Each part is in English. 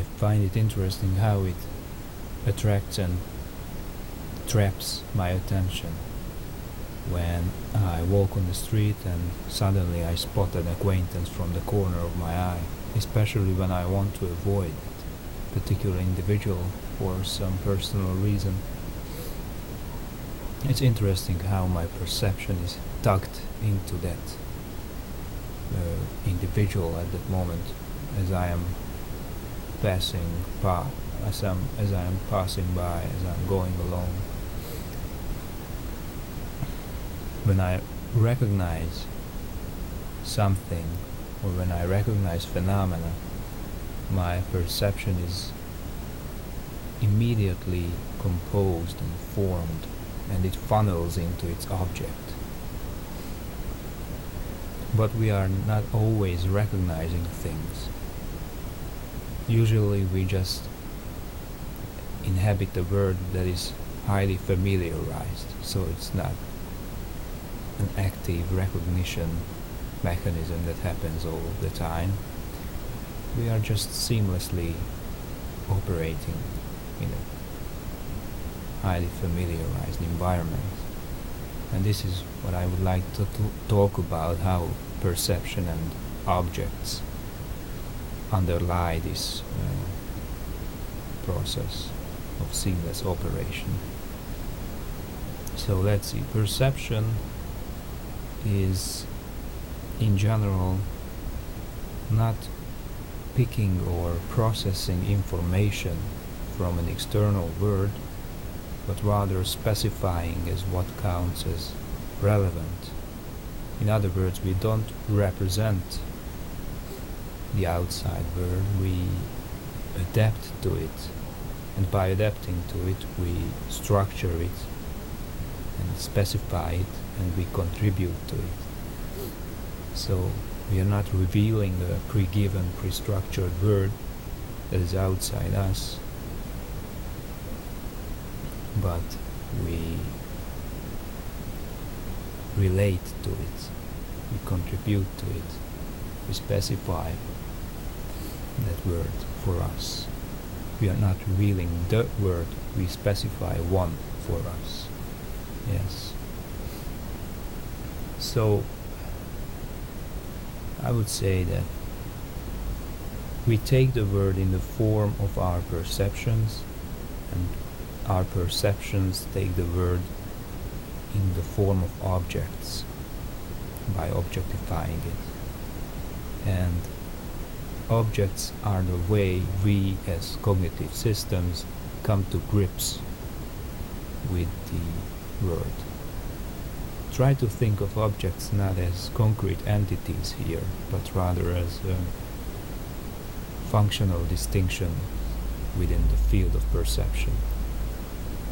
I find it interesting how it attracts and traps my attention. When I walk on the street and suddenly I spot an acquaintance from the corner of my eye, especially when I want to avoid that particular individual for some personal reason. It's interesting how my perception is tucked into that individual at that moment as I am passing by, as I am passing by, as I'm going along. When I recognize something, or when I recognize phenomena, my perception is immediately composed and formed, and it funnels into its object. But we are not always recognizing things. Usually we just inhabit a world that is highly familiarized, so it's not an active recognition mechanism that happens all the time. We are just seamlessly operating in a highly familiarized environment. And this is what I would like to talk about, how perception and objects underlie this process of seamless operation. So let's see. Perception is, in general, not picking or processing information from an external world, but rather specifying as what counts as relevant. In other words, we don't represent the outside world, we adapt to it, and by adapting to it we structure it and specify it, and we contribute to it. So we are not revealing a pre-given, pre-structured world that is outside us, but we relate to it, we contribute to it, we specify that word for us. We are not revealing the word, we specify one for us. Yes. So I would say that we take the word in the form of our perceptions, and our perceptions take the word in the form of objects by objectifying it. And objects are the way we as cognitive systems come to grips with the world. Try to think of objects not as concrete entities here, but rather as functional distinction within the field of perception,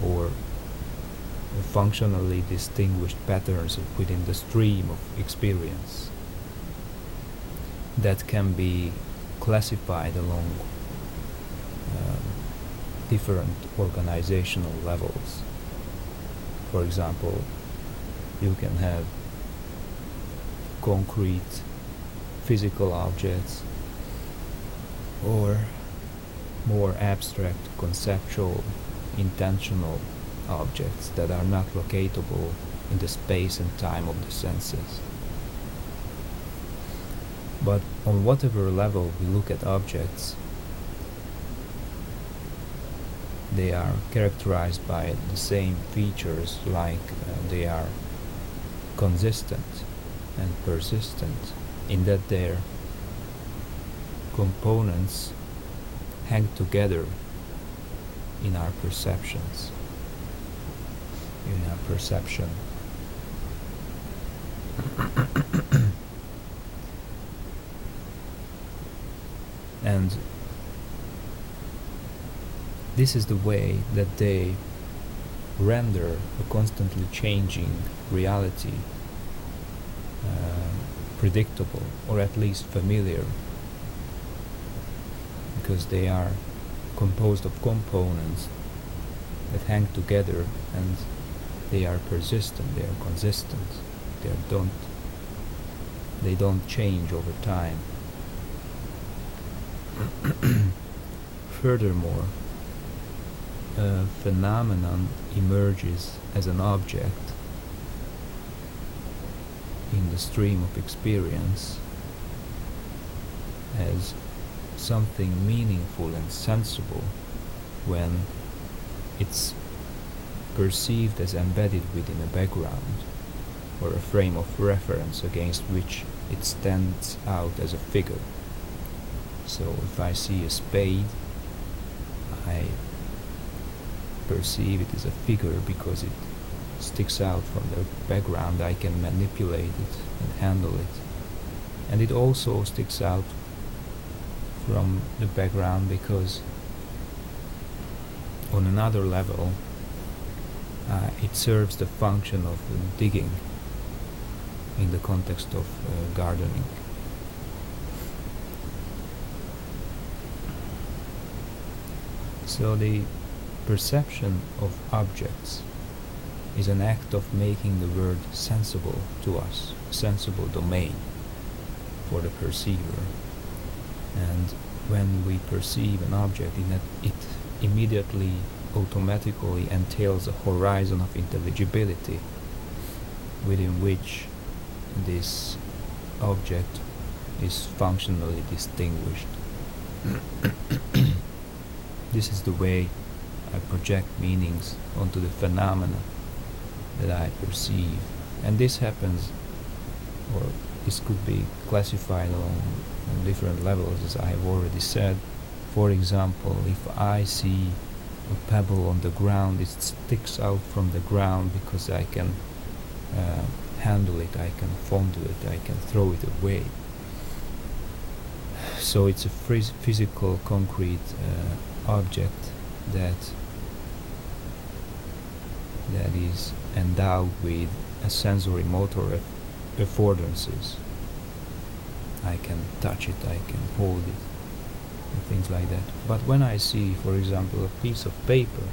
or functionally distinguished patterns within the stream of experience that can be classified along different organizational levels. For example, you can have concrete physical objects, or more abstract, conceptual, intentional objects that are not locatable in the space and time of the senses. But on whatever level we look at objects, they are characterized by the same features, like they are consistent and persistent, in that their components hang together in our perceptions, in our perception. And this is the way that they render a constantly changing reality predictable, or at least familiar, because they are composed of components that hang together, and they are persistent, they are consistent, they don't change over time. Furthermore, a phenomenon emerges as an object in the stream of experience as something meaningful and sensible when it's perceived as embedded within a background or a frame of reference against which it stands out as a figure. So if I see a spade, I perceive it as a figure because it sticks out from the background. I can manipulate it and handle it. And it also sticks out from the background because on another level it serves the function of digging in the context of gardening. So the perception of objects is an act of making the world sensible to us, a sensible domain for the perceiver. And when we perceive an object, it immediately, automatically entails a horizon of intelligibility within which this object is functionally distinguished. This is the way I project meanings onto the phenomena that I perceive. And this happens, or this could be classified on different levels, as I have already said. For example, if I see a pebble on the ground, it sticks out from the ground because I can handle it, I can fondle it, I can throw it away. So it's a physical, concrete object that is endowed with a sensory motor affordances. I can touch it, I can hold it, and things like that. But when I see, for example, a piece of paper,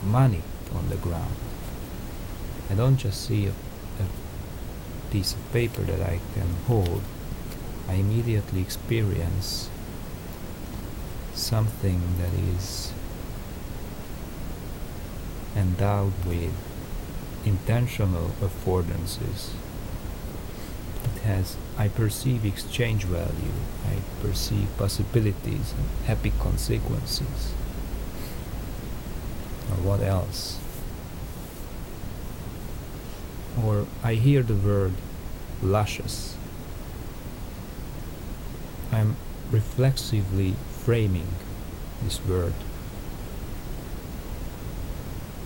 money on the ground, I don't just see a piece of paper that I can hold. I immediately experience something that is endowed with intentional affordances. I perceive exchange value, I perceive possibilities and happy consequences. Or what else? Or I hear the word luscious. I'm reflexively framing this word,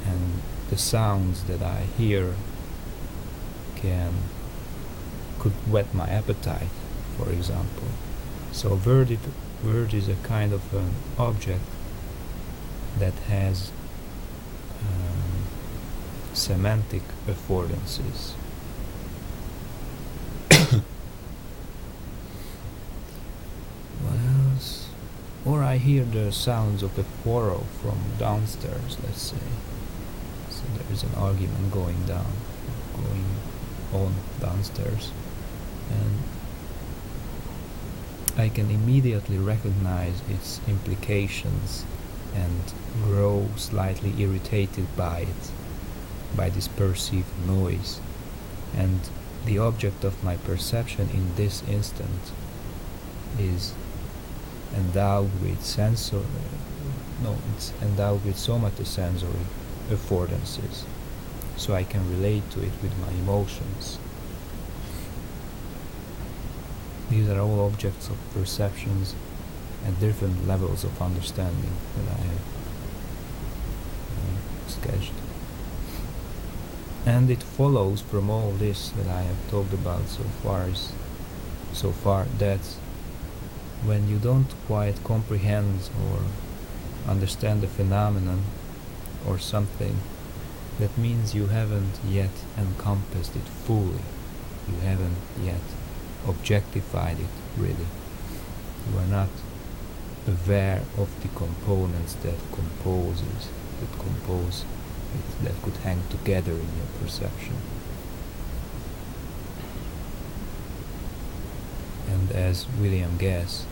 and the sounds that I hear could whet my appetite, for example. So word is a kind of an object that has semantic affordances. What else? Or I hear the sounds of a quarrel from downstairs, let's say. So there is an argument going on downstairs, and I can immediately recognize its implications and grow slightly irritated by it, by this perceived noise. And the object of my perception in this instant is endowed with it's endowed with somatosensory affordances, so I can relate to it with my emotions. These are all objects of perceptions at different levels of understanding that I have sketched. And it follows from all this that I have talked about so far that when you don't quite comprehend or understand the phenomenon or something, that means you haven't yet encompassed it fully. You haven't yet objectified it really. You are not aware of the components that compose it, that could hang together in your perception. And as William Guess